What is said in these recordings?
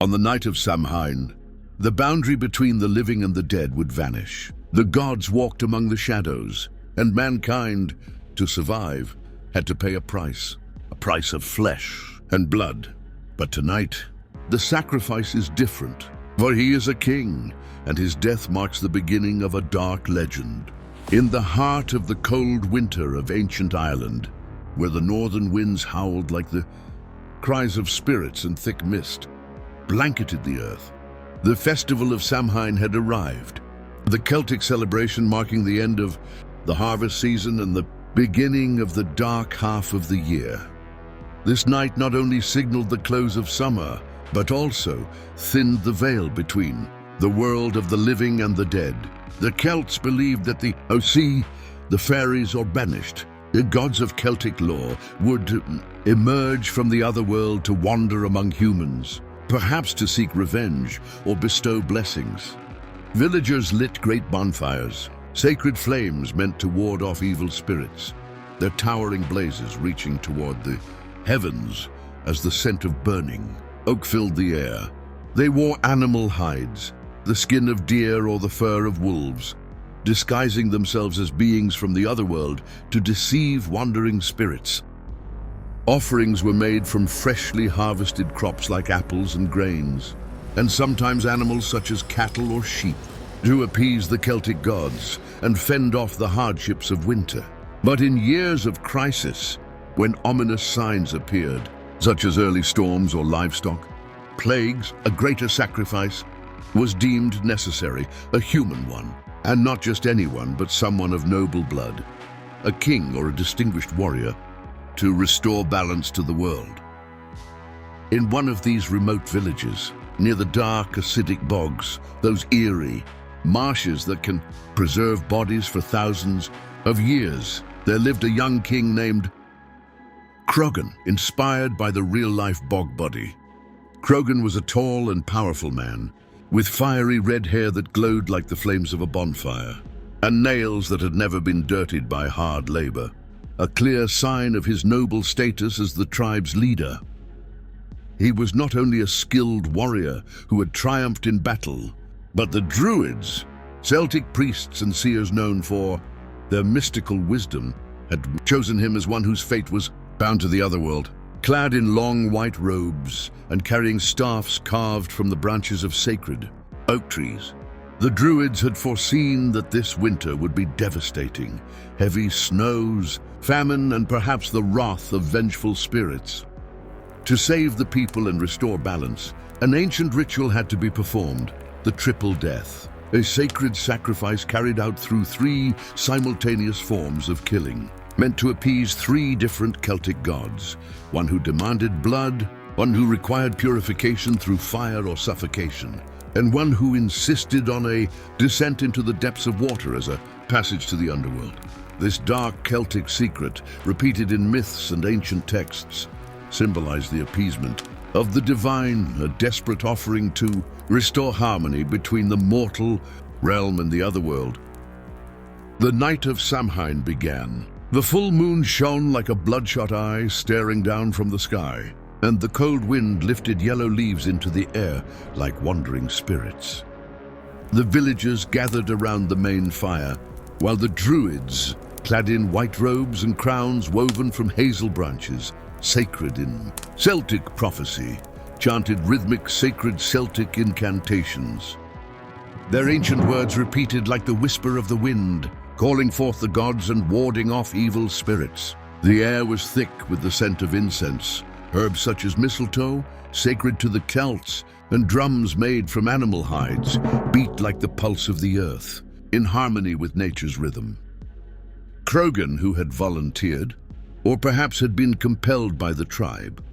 On the night of Samhain, the boundary between the living and the dead would vanish. The gods walked among the shadows, and mankind, to survive, had to pay a price of flesh and blood. But tonight, the sacrifice is different, for he is a king, and his death marks the beginning of a dark legend. In the heart of the cold winter of ancient Ireland, where the northern winds howled like the cries of spirits and thick mist blanketed the earth, the festival of Samhain had arrived, the Celtic celebration marking the end of the harvest season and the beginning of the dark half of the year. This night not only signaled the close of summer, but also thinned the veil between the world of the living and the dead. The Celts believed that the fairies or banished, the gods of Celtic lore, would emerge from the other world to wander among humans, perhaps to seek revenge or bestow blessings. Villagers lit great bonfires, sacred flames meant to ward off evil spirits, their towering blazes reaching toward the heavens as the scent of burning oak filled the air. They wore animal hides, the skin of deer or the fur of wolves, disguising themselves as beings from the other world to deceive wandering spirits. Offerings were made from freshly harvested crops like apples and grains, and sometimes animals such as cattle or sheep, to appease the Celtic gods and fend off the hardships of winter. But in years of crisis, when ominous signs appeared, such as early storms or livestock plagues, a greater sacrifice was deemed necessary, a human one, and not just anyone, but someone of noble blood, a king or a distinguished warrior, to restore balance to the world. In one of these remote villages, near the dark acidic bogs, those eerie marshes that can preserve bodies for thousands of years, there lived a young king named Crogan, inspired by the real-life bog body. Crogan was a tall and powerful man, with fiery red hair that glowed like the flames of a bonfire, and nails that had never been dirtied by hard labor, a clear sign of his noble status as the tribe's leader. He was not only a skilled warrior who had triumphed in battle, but the Druids, Celtic priests and seers known for their mystical wisdom, had chosen him as one whose fate was bound to the other world. Clad in long white robes and carrying staffs carved from the branches of sacred oak trees, the Druids had foreseen that this winter would be devastating. Heavy snows, famine, and perhaps the wrath of vengeful spirits. To save the people and restore balance, an ancient ritual had to be performed, the triple death, a sacred sacrifice carried out through 3 simultaneous forms of killing, meant to appease 3 different Celtic gods, one who demanded blood, one who required purification through fire or suffocation, and one who insisted on a descent into the depths of water as a passage to the underworld. This dark Celtic secret, repeated in myths and ancient texts, symbolized the appeasement of the divine, a desperate offering to restore harmony between the mortal realm and the other world. The night of Samhain began. The full moon shone like a bloodshot eye staring down from the sky, and the cold wind lifted yellow leaves into the air like wandering spirits. The villagers gathered around the main fire, while the Druids, clad in white robes and crowns woven from hazel branches, sacred in Celtic prophecy, chanted rhythmic sacred Celtic incantations. Their ancient words repeated like the whisper of the wind, calling forth the gods and warding off evil spirits. The air was thick with the scent of incense, herbs such as mistletoe, sacred to the Celts, and drums made from animal hides beat like the pulse of the earth, in harmony with nature's rhythm. Crogan, who had volunteered, or perhaps had been compelled by the tribe,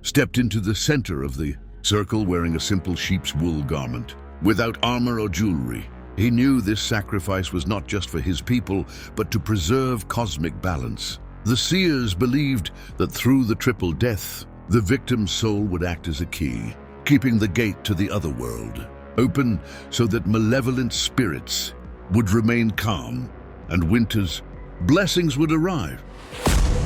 stepped into the center of the circle wearing a simple sheep's wool garment, without armor or jewelry. He knew this sacrifice was not just for his people, but to preserve cosmic balance. The seers believed that through the triple death, the victim's soul would act as a key, keeping the gate to the other world open so that malevolent spirits would remain calm and winter's blessings would arrive.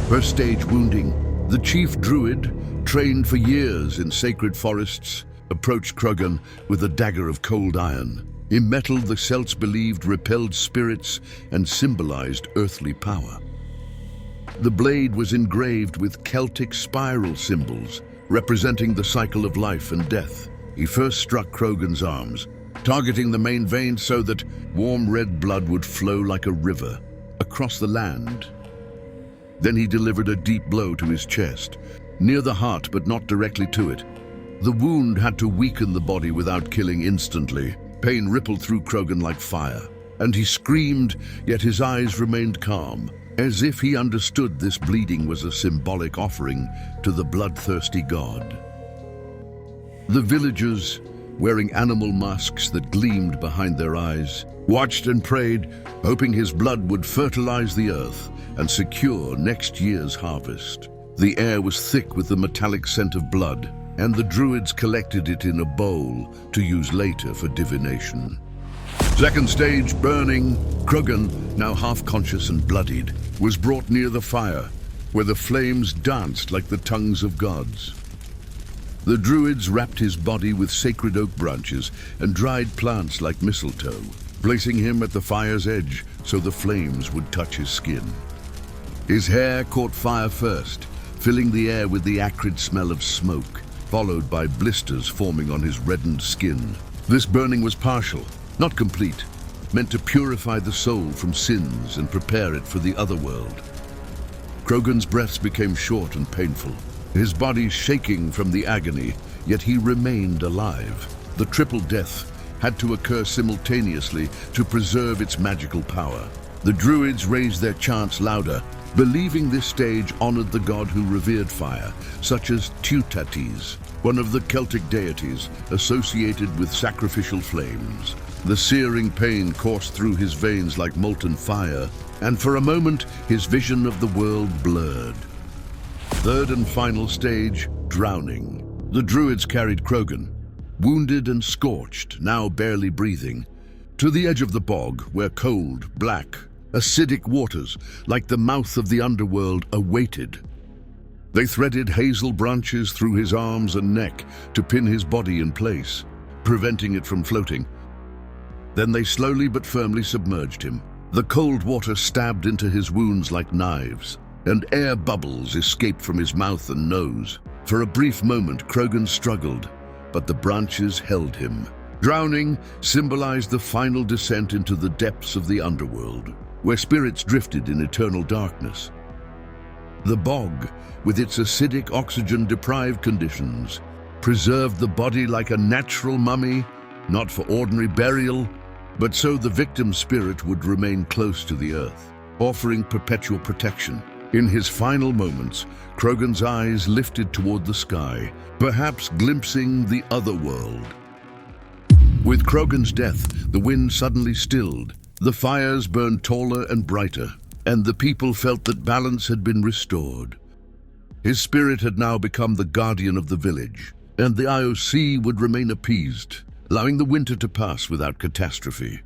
First stage wounding. The chief druid, trained for years in sacred forests, approached Crogan with a dagger of cold iron. In metal, the Celts believed repelled spirits and symbolized earthly power. The blade was engraved with Celtic spiral symbols, representing the cycle of life and death. He first struck Crogan's arms, targeting the main vein so that warm red blood would flow like a river across the land. Then he delivered a deep blow to his chest, near the heart but not directly to it. The wound had to weaken the body without killing instantly. Pain rippled through Crogan like fire, and he screamed, yet his eyes remained calm, as if he understood this bleeding was a symbolic offering to the bloodthirsty god. The villagers, wearing animal masks that gleamed behind their eyes, watched and prayed, hoping his blood would fertilize the earth and secure next year's harvest. The air was thick with the metallic scent of blood, and the druids collected it in a bowl to use later for divination. Second stage, burning. Crogan, now half-conscious and bloodied, was brought near the fire, where the flames danced like the tongues of gods. The druids wrapped his body with sacred oak branches and dried plants like mistletoe, placing him at the fire's edge so the flames would touch his skin. His hair caught fire first, filling the air with the acrid smell of smoke, followed by blisters forming on his reddened skin. This burning was partial, not complete, meant to purify the soul from sins and prepare it for the other world. Crogan's breaths became short and painful, his body shaking from the agony, yet he remained alive. The triple death had to occur simultaneously to preserve its magical power. The druids raised their chants louder, believing this stage honored the god who revered fire, such as Teutates, one of the Celtic deities associated with sacrificial flames. The searing pain coursed through his veins like molten fire, and for a moment his vision of the world blurred. Third and final stage, drowning. The druids carried Crogan, wounded and scorched, now barely breathing, to the edge of the bog where cold, black, acidic waters, like the mouth of the underworld, awaited. They threaded hazel branches through his arms and neck to pin his body in place, preventing it from floating. Then they slowly but firmly submerged him. The cold water stabbed into his wounds like knives, and air bubbles escaped from his mouth and nose. For a brief moment, Crogan struggled, but the branches held him. Drowning symbolized the final descent into the depths of the underworld, where spirits drifted in eternal darkness. The bog, with its acidic, oxygen-deprived conditions, preserved the body like a natural mummy, not for ordinary burial, but so the victim's spirit would remain close to the earth, offering perpetual protection. In his final moments, Crogan's eyes lifted toward the sky, perhaps glimpsing the other world. With Crogan's death, the wind suddenly stilled. The fires burned taller and brighter, and the people felt that balance had been restored. His spirit had now become the guardian of the village, and the IOC would remain appeased, allowing the winter to pass without catastrophe.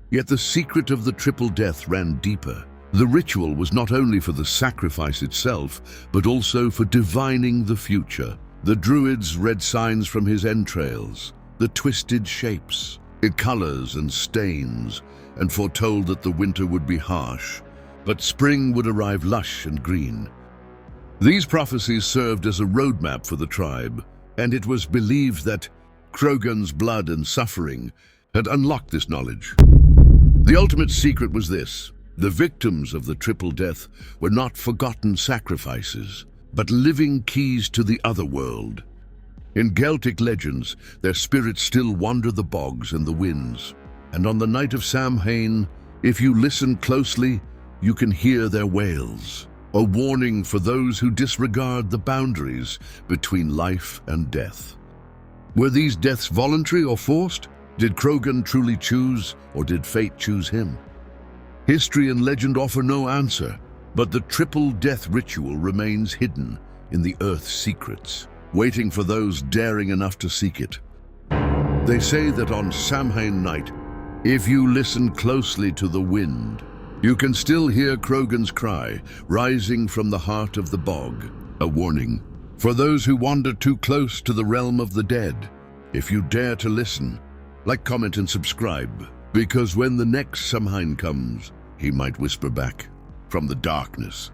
Yet the secret of the triple death ran deeper. The ritual was not only for the sacrifice itself, but also for divining the future. The druids read signs from his entrails, the twisted shapes, the colors and stains, and foretold that the winter would be harsh, but spring would arrive lush and green. These prophecies served as a roadmap for the tribe, and it was believed that Crogan's blood and suffering had unlocked this knowledge. The ultimate secret was this: the victims of the triple death were not forgotten sacrifices, but living keys to the other world. In Celtic legends, their spirits still wander the bogs and the winds, and on the night of Samhain, if you listen closely, you can hear their wails, a warning for those who disregard the boundaries between life and death. Were these deaths voluntary or forced? Did Crogan truly choose, or did fate choose him? History and legend offer no answer, but the triple death ritual remains hidden in the earth's secrets, waiting for those daring enough to seek it. They say that on Samhain night, if you listen closely to the wind, you can still hear Crogan's cry rising from the heart of the bog, a warning for those who wander too close to the realm of the dead. If you dare to listen, like, comment, and subscribe, because when the next Samhain comes, he might whisper back from the darkness.